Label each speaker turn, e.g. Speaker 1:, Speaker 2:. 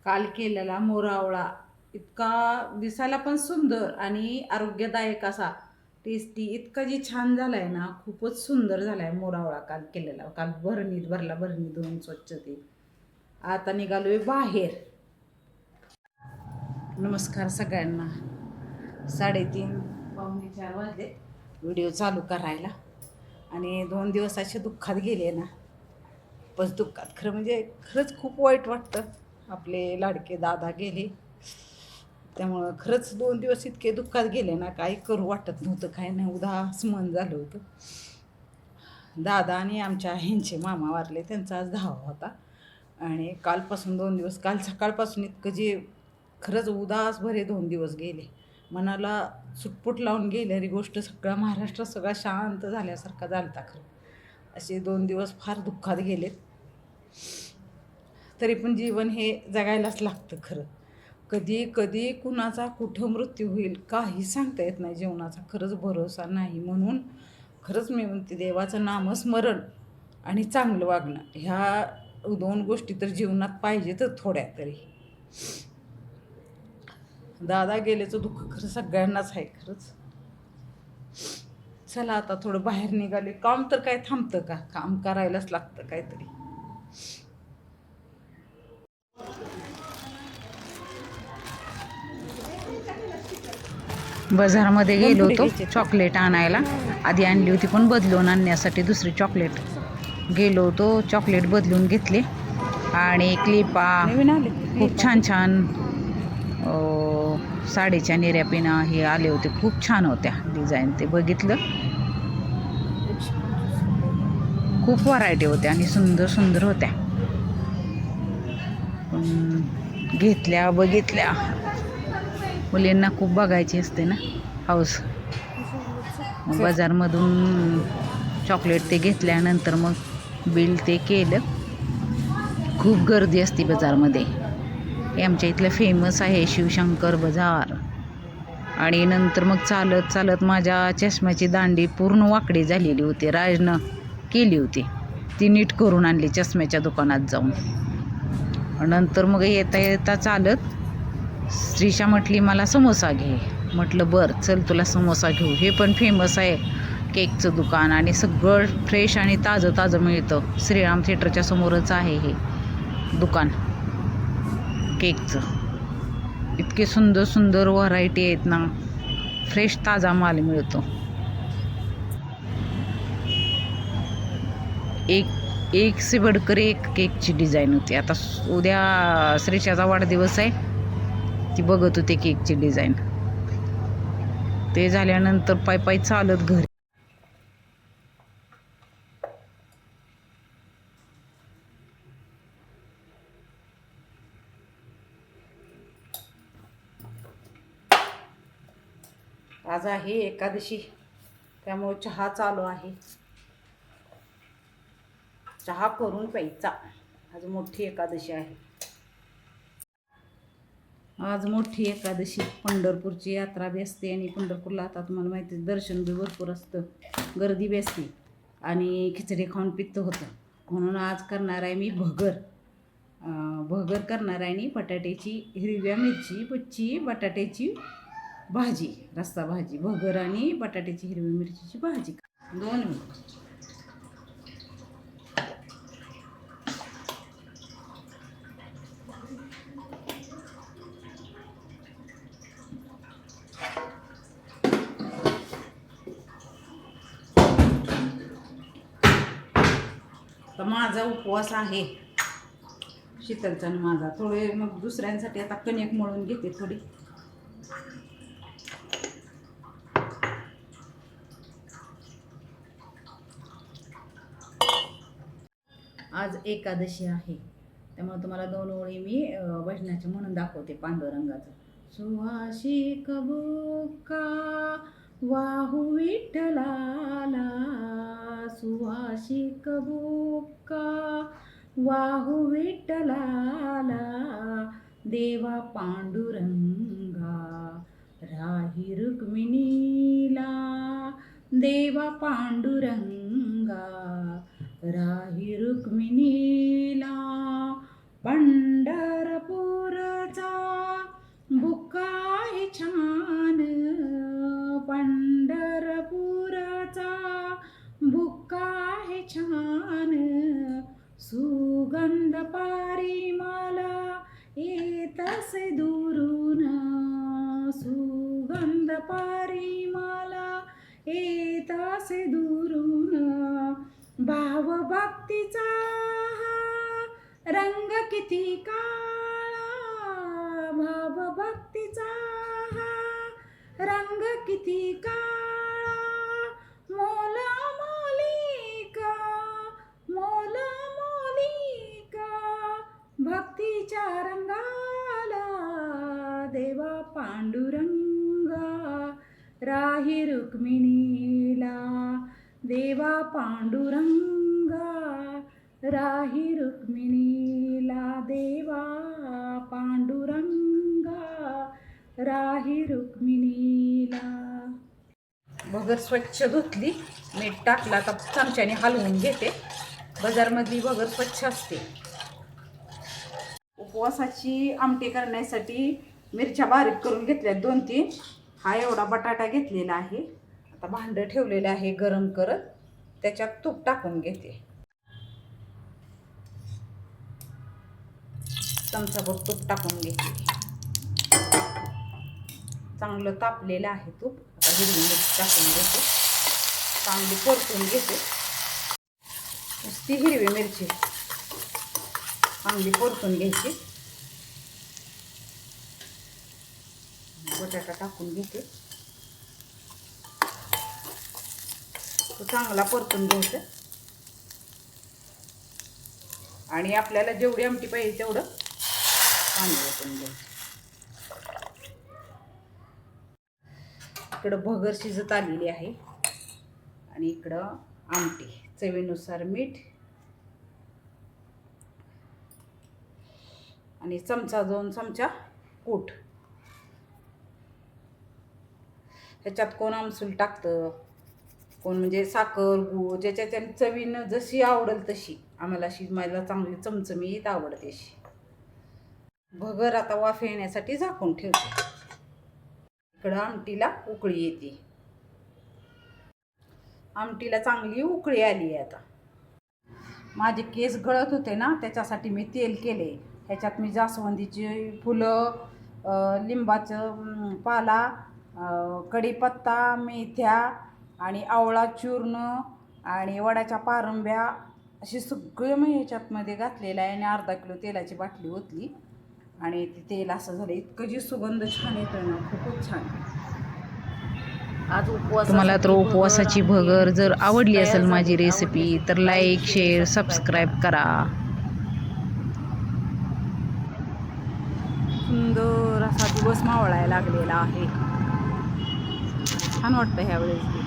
Speaker 1: काल केलेला मोरावळा इतका दिसायला पण सुंदर आणि आरोग्यदायक असा टेस्टी इतका जी छान झालाय ना, खूपच सुंदर झालाय मोरावळा काल केलेला. काल भरणीत भरला, भरणी धुवून स्वच्छ ते. आता निघालोय बाहेर. नमस्कार सगळ्यांना. 3:30 पावणे 4 वाजले व्हिडिओ चालू करायला. आणि 2 दिवस असे दुःखात गेले ना, बस दुःखात. खरं म्हणजे खरंच खूप वाईट वाटतं. आपले लाडके दादा गेले, त्यामुळं खरंच 2 दिवस इतके दुःखात गेले ना, काही करू वाटत नव्हतं, काही नाही, उदास मन झालं होतं. दादा आणि आमच्या ह्यांचे मामा वारले, त्यांचा आज 10वा होता. आणि कालपासून 2 दिवस, काल सकाळपासून इतकं जे खरंच उदास भरे 2 दिवस गेले. मनाला सुटपुट लावून गेलेली गोष्ट, सगळा महाराष्ट्र सगळा शांत झाल्यासारखा झालता. खरं असे 2 दिवस फार दुःखात गेलेत. तरी पण जीवन हे जगायलाच लागतं. खरं कधी कधी कुणाचा कुठं मृत्यू होईल काही सांगता येत नाही. जीवनाचा खरंच भरोसा नाही. म्हणून खरंच मी म्हणते, देवाचं नामस्मरण आणि चांगलं वागणं ह्या 2 गोष्टी तर जीवनात पाहिजेतच थोड्या तरी. दादा गेल्याचं दुःख खरं सगळ्यांनाच आहे. खरंच चला आता थोडं बाहेर निघाले. काम तर काय थांबतं का? काम करायलाच लागतं काहीतरी. बाजारामध्ये गेलो होतो चॉकलेट आणायला. आधी आणली होती पण बदलून आणण्यासाठी दुसरी चॉकलेट गेलो होतो. चॉकलेट बदलून घेतले आणि क्लिपा खूप छान छान साडीच्या निऱ्या पिना हे आले होते. खूप छान होत्या डिझाईन. ते बघितलं, खूप व्हरायटी होत्या आणि सुंदर सुंदर होत्या. घेतल्या, बघितल्या. मुलींना खूप बघायची असते ना, हाऊस. बाजारमधून चॉकलेट ते घेतल्यानंतर मग बिल ते केलं. खूप गर्दी असते बाजारमध्ये. हे आमच्या इथलं फेमस आहे शिवशंकर बाजार. आणि नंतर मग चालत चालत माझ्या चष्म्याची दांडी पूर्ण वाकडी झालेली होती. राजनं केली होती, ती नीट करून आणली चष्म्याच्या दुकानात जाऊन. नंतर मग येता येता चालत श्रीषा म्हटली मला समोसा घे. म्हटलं बरं चल तुला समोसा घेऊ. हे पण फेमस आहे केकचं दुकान आणि सगळं फ्रेश आणि ताजं ताजं मिळतं. श्रीराम थिएटरच्या समोरच आहे हे दुकान केकचं. इतके सुंदर सुंदर व्हरायटी आहेत ना, फ्रेश ताजा माल मिळतो. एक से बढ़कर एक केकची डिझाईन होती. आता उद्या श्रीषाचा वाढदिवस आहे, ती बघत होते केकची डिझाईन. ते झाल्यानंतर पाय पाय चालत घरी. आज आहे एकादशी, त्यामुळे चहा चालू आहे. चहा करून प्यायचा. आज मोठी एकादशी आहे. आज मोठी एकादशी, पंढरपूरची यात्रा बी असते आणि पंढरपूरला आता तुम्हाला माहिती आहे दर्शन बी भरपूर असतं, गर्दी बी असते आणि खिचडी खाऊन पित्त होतं. म्हणून आज करणार आहे मी भगर. भगर करणार आहे आणि बटाट्याची हिरव्या मिरची बच्ची बटाट्याची भाजी, रस्सा भाजी. भगर आणि बटाट्याची हिरवी मिरचीची भाजी. 2 मिनिट. तर माझा उपवास आहे शीतलचा आणि माझा. थोडे मग दुसऱ्यांसाठी आता कणिक मळून घेते थोडी. आज एकादशी आहे, त्यामुळे तुम्हाला 2 ओळी मी भजनाचे म्हणून दाखवते पांडुरंगाचं. सुवासिक बुक्का वाहू विठ्ठलाला, सुवासिक बुक्का वाहू विठ्ठलाला, देवा पांडुरंगा राही रुक्मिणीला, देवा पांडुरंगा राही रुक्मिणीला, पंढरपूर असे दुरून सुगंध परिमला येत असे दुरून भाव भक्तीचा रंग किती काळा भाव भक्तीचा रंग किती काळा मोल अमोलिका मोल अमोलिका भक्तीच्या रंगाला देवा पांडुरंगा राही रुक्मिणीला देवा पांडुरंगा राही रुक्मिणीला देवा पांडुरंगा राही रुक्मिणीला. भगर स्वच्छ धुतली, मीठ टाकला, आता चमच्याने हलवून घेते. बाजारमधली भगर स्वच्छ असते. उपवासाची आमटी करण्यासाठी मिरच्या बारीक करून घेतल्या 2-3. हा एवढा बटाटा घेतलेला आहे. आता भांडं ठेवलेलं आहे गरम करत, त्याच्यात तूप टाकून घेते. चमचाभर तूप टाकून घेते. चांगलं तापलेलं आहे तूप. आता हिरवी मिरची टाकून घेते, चांगली परतून घेते. नुसती हिरवी मिरची चांगली परतून घ्यायची. बटाटा टाकून घेते, तो चांगला परतून घ्यायचा. आणि आपल्याला जेवढी आमटी पाहिजे तेवढं पाणी ओतून घ्यायचं. इकडं भगर शिजत आलेली आहे आणि इकडं आमटी. चवीनुसार मीठ आणि 2 चमचा कूट. ह्याच्यात कोण आमसूल टाकतं, कोण म्हणजे साखर गूळ, ज्याच्या चवीनं जशी आवडेल तशी. आम्हाला शिजवायला चांगली चमचमीत आवडते अशी. भगर आता वाफ येण्यासाठी झाकून ठेवते. इकडं आमटीला उकळी येते. आमटीला चांगली उकळी आली आहे. आता माझे केस गळत होते ना, त्याच्यासाठी मी तेल केले. ह्याच्यात मी जास्वंदीची फुलं, लिंबाचं पाला, कढीपत्ता, मेथ्या आणि आवळा चूर्ण आणि वड्याच्या पारंब्या असे सगळं मी ह्याच्यातमध्ये घातलेलं आहे. आणि अर्धा किलो तेलाची बाटली ओतली आणि ते तेल असं झालं. इतकं जी सुगंध छान येतो ना, खूपच छान. आज उपवास. तुम्हाला तर उपवासाची भगर जर आवडली असेल माझी रेसिपी तर लाईक, शेअर, सबस्क्राईब करा. सुंदर असा दिवस मावळायला लागलेला आहे. छान वाटतं ह्यावेळेस.